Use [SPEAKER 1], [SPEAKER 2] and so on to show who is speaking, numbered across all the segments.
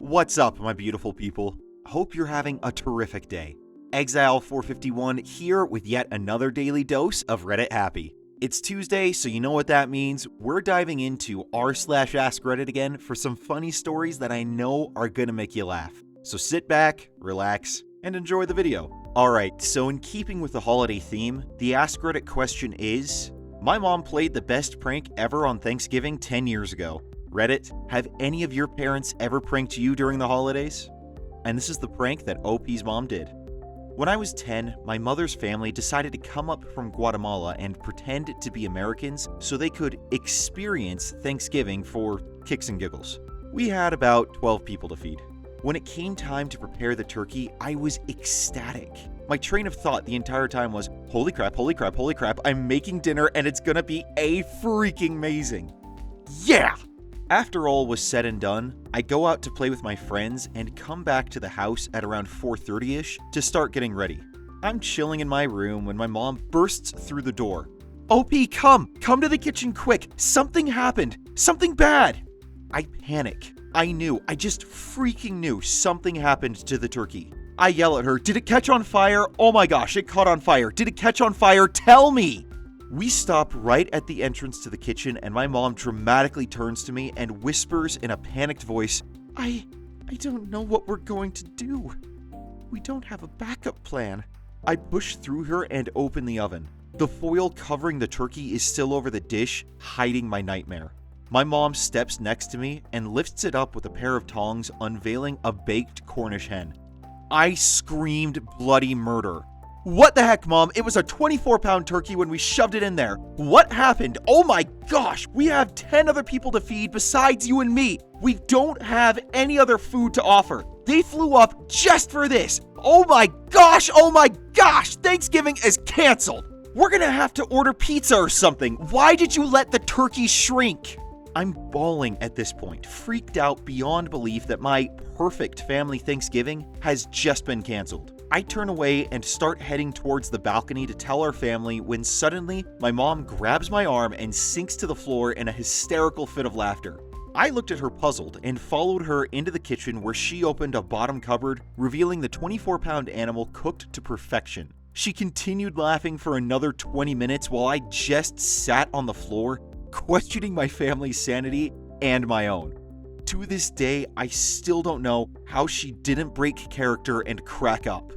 [SPEAKER 1] What's up, my beautiful people? Hope you're having a terrific day. Exile451 here with yet another daily dose of Reddit Happy. It's Tuesday, so you know what that means. We're diving into r/AskReddit again for some funny stories that I know are gonna make you laugh. So sit back, relax, and enjoy the video. Alright, so in keeping with the holiday theme, the AskReddit question is, my mom played the best prank ever on Thanksgiving 10 years ago. Reddit, have any of your parents ever pranked you during the holidays? And this is the prank that OP's mom did. When I was 10, my mother's family decided to come up from Guatemala and pretend to be Americans so they could experience Thanksgiving for kicks and giggles. We had about 12 people to feed. When it came time to prepare the turkey, I was ecstatic. My train of thought the entire time was, holy crap, holy crap, holy crap, I'm making dinner and it's gonna be freaking amazing. Yeah! After all was said and done, I go out to play with my friends and come back to the house at around 4:30ish to start getting ready. I'm chilling in my room when my mom bursts through the door. OP, come to the kitchen quick. Something happened. Something bad. I panic. I just freaking knew something happened to the turkey. I yell at her, did it catch on fire? Oh my gosh, it caught on fire. Did it catch on fire? Tell me! We stop right at the entrance to the kitchen and my mom dramatically turns to me and whispers in a panicked voice, I don't know what we're going to do. We don't have a backup plan. I push through her and open the oven. The foil covering the turkey is still over the dish, hiding my nightmare. My mom steps next to me and lifts it up with a pair of tongs, unveiling a baked Cornish hen. I screamed bloody murder. What the heck, Mom? It was a 24-pound turkey when we shoved it in there. What happened? Oh my gosh, we have 10 other people to feed besides you and me. We don't have any other food to offer. They flew up just for this. Oh my gosh, Thanksgiving is canceled. We're gonna have to order pizza or something. Why did you let the turkey shrink? I'm bawling at this point, freaked out beyond belief that my perfect family Thanksgiving has just been canceled. I turn away and start heading towards the balcony to tell our family when suddenly my mom grabs my arm and sinks to the floor in a hysterical fit of laughter. I looked at her puzzled and followed her into the kitchen where she opened a bottom cupboard, revealing the 24-pound animal cooked to perfection. She continued laughing for another 20 minutes while I just sat on the floor, questioning my family's sanity and my own. To this day, I still don't know how she didn't break character and crack up.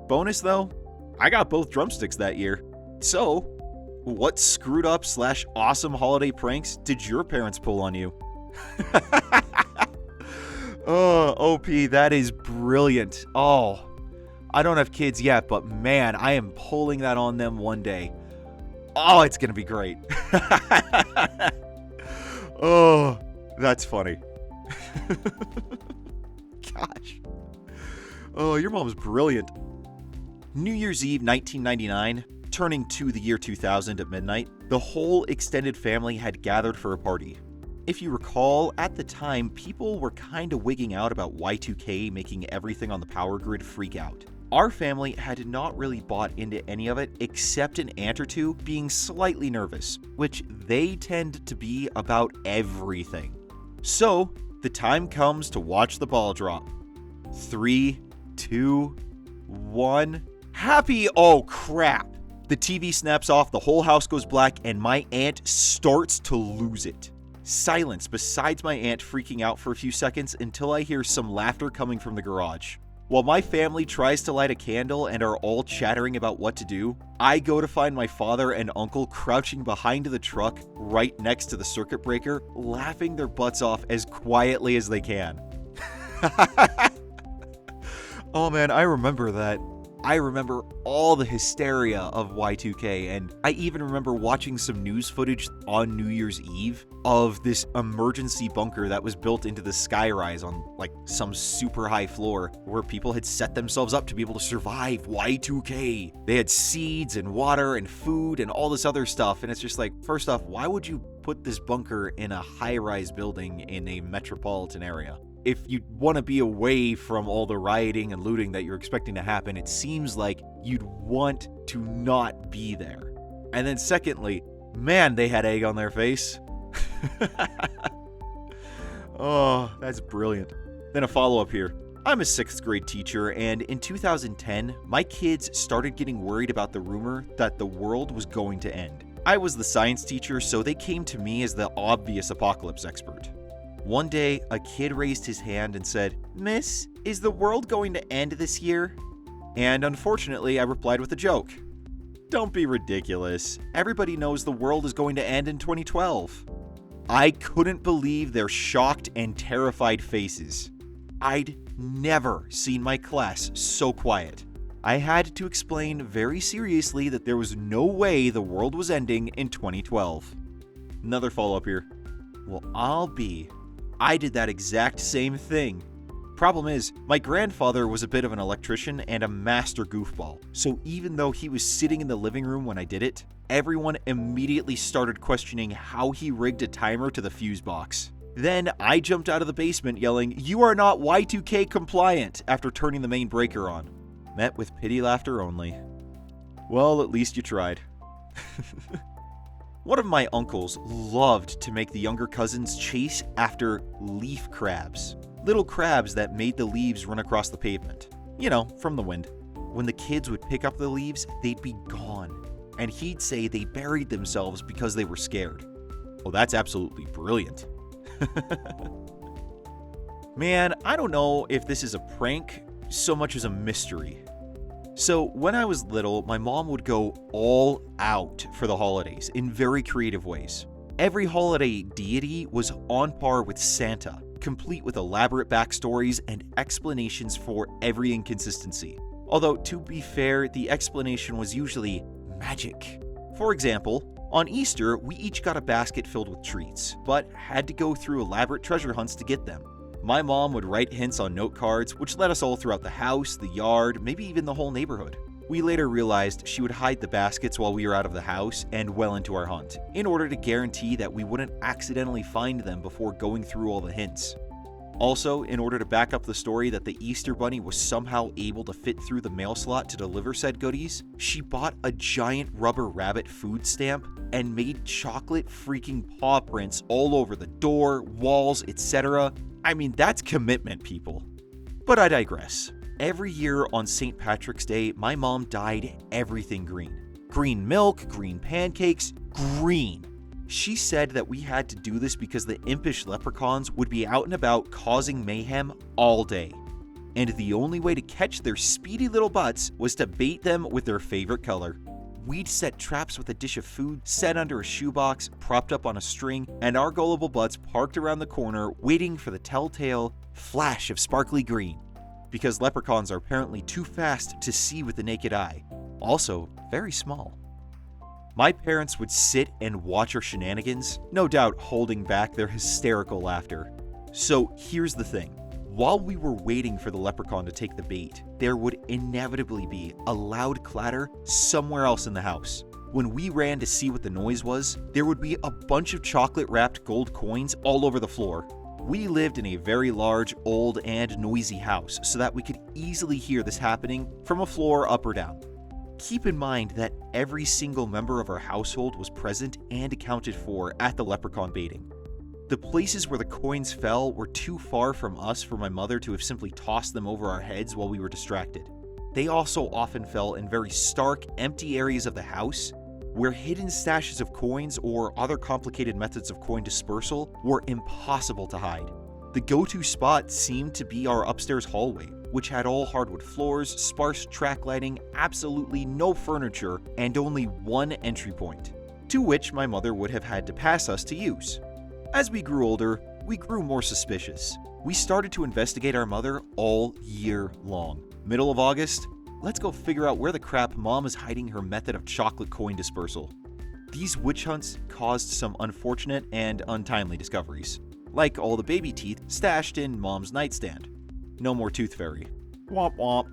[SPEAKER 1] Bonus though, I got both drumsticks that year. So, what screwed up / awesome holiday pranks did your parents pull on you? Oh, OP, that is brilliant. Oh, I don't have kids yet, but man, I am pulling that on them one day. Oh, it's gonna be great. Oh, that's funny. Gosh. Oh, your mom's brilliant. New Year's Eve 1999, turning to the year 2000 at midnight, the whole extended family had gathered for a party. If you recall, at the time, people were kinda wigging out about Y2K making everything on the power grid freak out. Our family had not really bought into any of it except an aunt or two being slightly nervous, which they tend to be about everything. So, the time comes to watch the ball drop. 3, 2, 1. Happy! Oh crap! The TV snaps off, the whole house goes black, and my aunt starts to lose it. Silence besides my aunt freaking out for a few seconds until I hear some laughter coming from the garage. While my family tries to light a candle and are all chattering about what to do, I go to find my father and uncle crouching behind the truck right next to the circuit breaker, laughing their butts off as quietly as they can. Oh man, I remember that. I remember all the hysteria of Y2K, and I even remember watching some news footage on New Year's Eve of this emergency bunker that was built into the skyrise on like some super high floor where people had set themselves up to be able to survive Y2K. They had seeds and water and food and all this other stuff, and it's just like, first off, why would you put this bunker in a high-rise building in a metropolitan area? If you want to be away from all the rioting and looting that you're expecting to happen, it seems like you'd want to not be there. And then secondly, man, they had egg on their face. Oh, that's brilliant. Then a follow-up here. I'm a 6th grade teacher, and in 2010, my kids started getting worried about the rumor that the world was going to end. I was the science teacher, so they came to me as the obvious apocalypse expert. One day, a kid raised his hand and said, "Miss, is the world going to end this year?" And unfortunately, I replied with a joke. Don't be ridiculous. Everybody knows the world is going to end in 2012. I couldn't believe their shocked and terrified faces. I'd never seen my class so quiet. I had to explain very seriously that there was no way the world was ending in 2012. Another follow-up here. Well, I did that exact same thing. Problem is, my grandfather was a bit of an electrician and a master goofball, so even though he was sitting in the living room when I did it, everyone immediately started questioning how he rigged a timer to the fuse box. Then I jumped out of the basement yelling, "You are not Y2K compliant," after turning the main breaker on. Met with pity laughter only. Well, at least you tried. One of my uncles loved to make the younger cousins chase after leaf crabs. Little crabs that made the leaves run across the pavement. You know, from the wind. When the kids would pick up the leaves, they'd be gone. And he'd say they buried themselves because they were scared. Well, that's absolutely brilliant. Man, I don't know if this is a prank so much as a mystery. So, when I was little, my mom would go all out for the holidays in very creative ways. Every holiday deity was on par with Santa, complete with elaborate backstories and explanations for every inconsistency. Although, to be fair, the explanation was usually magic. For example, on Easter, we each got a basket filled with treats, but had to go through elaborate treasure hunts to get them. My mom would write hints on note cards, which led us all throughout the house, the yard, maybe even the whole neighborhood. We later realized she would hide the baskets while we were out of the house and well into our hunt, in order to guarantee that we wouldn't accidentally find them before going through all the hints. Also, in order to back up the story that the Easter Bunny was somehow able to fit through the mail slot to deliver said goodies, she bought a giant rubber rabbit food stamp and made chocolate freaking paw prints all over the door, walls, etc. I mean, that's commitment, people. But I digress. Every year on St. Patrick's Day, my mom dyed everything green. Green milk, green pancakes, green. She said that we had to do this because the impish leprechauns would be out and about causing mayhem all day. And the only way to catch their speedy little butts was to bait them with their favorite color. We'd set traps with a dish of food set under a shoebox, propped up on a string, and our gullible butts parked around the corner waiting for the telltale flash of sparkly green. Because leprechauns are apparently too fast to see with the naked eye. Also, very small. My parents would sit and watch our shenanigans, no doubt holding back their hysterical laughter. So here's the thing. While we were waiting for the leprechaun to take the bait, there would inevitably be a loud clatter somewhere else in the house. When we ran to see what the noise was, there would be a bunch of chocolate-wrapped gold coins all over the floor. We lived in a very large, old, and noisy house, so that we could easily hear this happening from a floor up or down. Keep in mind that every single member of our household was present and accounted for at the leprechaun baiting. The places where the coins fell were too far from us for my mother to have simply tossed them over our heads while we were distracted. They also often fell in very stark, empty areas of the house, where hidden stashes of coins or other complicated methods of coin dispersal were impossible to hide. The go-to spot seemed to be our upstairs hallway, which had all hardwood floors, sparse track lighting, absolutely no furniture, and only one entry point, to which my mother would have had to pass us to use. As we grew older, we grew more suspicious. We started to investigate our mother all year long. Middle of August, let's go figure out where the crap mom is hiding her method of chocolate coin dispersal. These witch hunts caused some unfortunate and untimely discoveries, like all the baby teeth stashed in mom's nightstand. No more tooth fairy. Womp womp.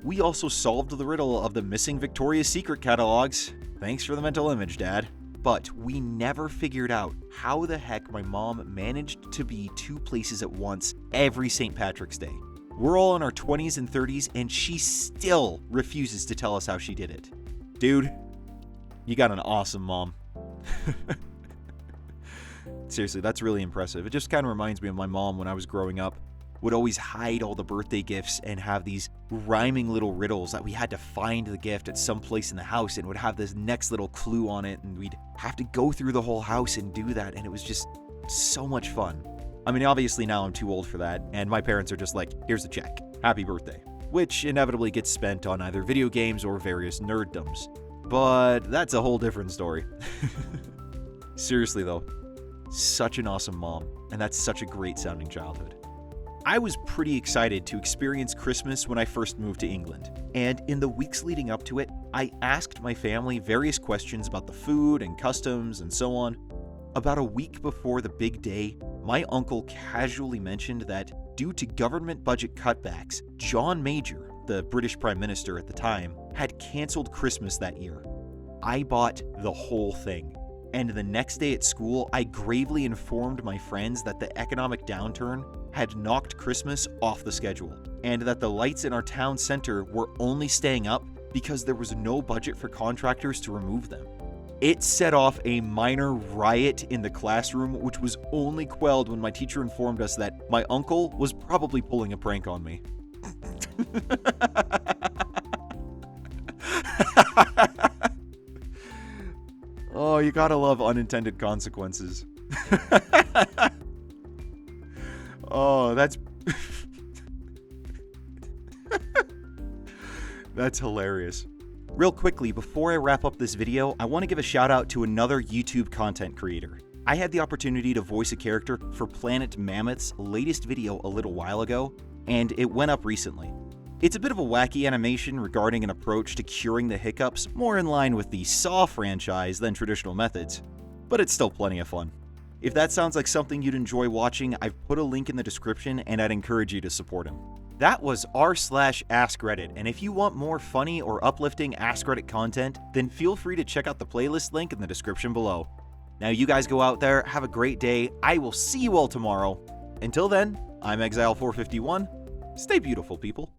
[SPEAKER 1] We also solved the riddle of the missing Victoria's Secret catalogs. Thanks for the mental image, Dad. But we never figured out how the heck my mom managed to be two places at once every St. Patrick's Day. We're all in our 20s and 30s, and she still refuses to tell us how she did it. Dude, you got an awesome mom. Seriously, that's really impressive. It just kind of reminds me of my mom when I was growing up. would always hide all the birthday gifts and have these rhyming little riddles that we had to find the gift at some place in the house, and would have this next little clue on it, and we'd have to go through the whole house and do that, and it was just so much fun. I mean, obviously now I'm too old for that, and my parents are just like, here's a check, happy birthday, which inevitably gets spent on either video games or various nerddoms. But that's a whole different story. Seriously though, such an awesome mom, and that's such a great sounding childhood. I was pretty excited to experience Christmas when I first moved to England, and in the weeks leading up to it, I asked my family various questions about the food and customs and so on. About a week before the big day, my uncle casually mentioned that due to government budget cutbacks, John Major, the British Prime Minister at the time, had cancelled Christmas that year. I bought the whole thing. And the next day at school, I gravely informed my friends that the economic downturn had knocked Christmas off the schedule, and that the lights in our town center were only staying up because there was no budget for contractors to remove them. It set off a minor riot in the classroom, which was only quelled when my teacher informed us that my uncle was probably pulling a prank on me. Oh, you gotta love unintended consequences. Oh, that's that's hilarious. Real quickly, before I wrap up this video, I want to give a shout out to another YouTube content creator. I had the opportunity to voice a character for Planet Mammoth's latest video a little while ago, and it went up recently. It's a bit of a wacky animation regarding an approach to curing the hiccups, more in line with the Saw franchise than traditional methods, but it's still plenty of fun. If that sounds like something you'd enjoy watching, I've put a link in the description and I'd encourage you to support him. That was r/AskReddit, and if you want more funny or uplifting AskReddit content, then feel free to check out the playlist link in the description below. Now you guys go out there, have a great day, I will see you all tomorrow. Until then, I'm Exile451, stay beautiful people.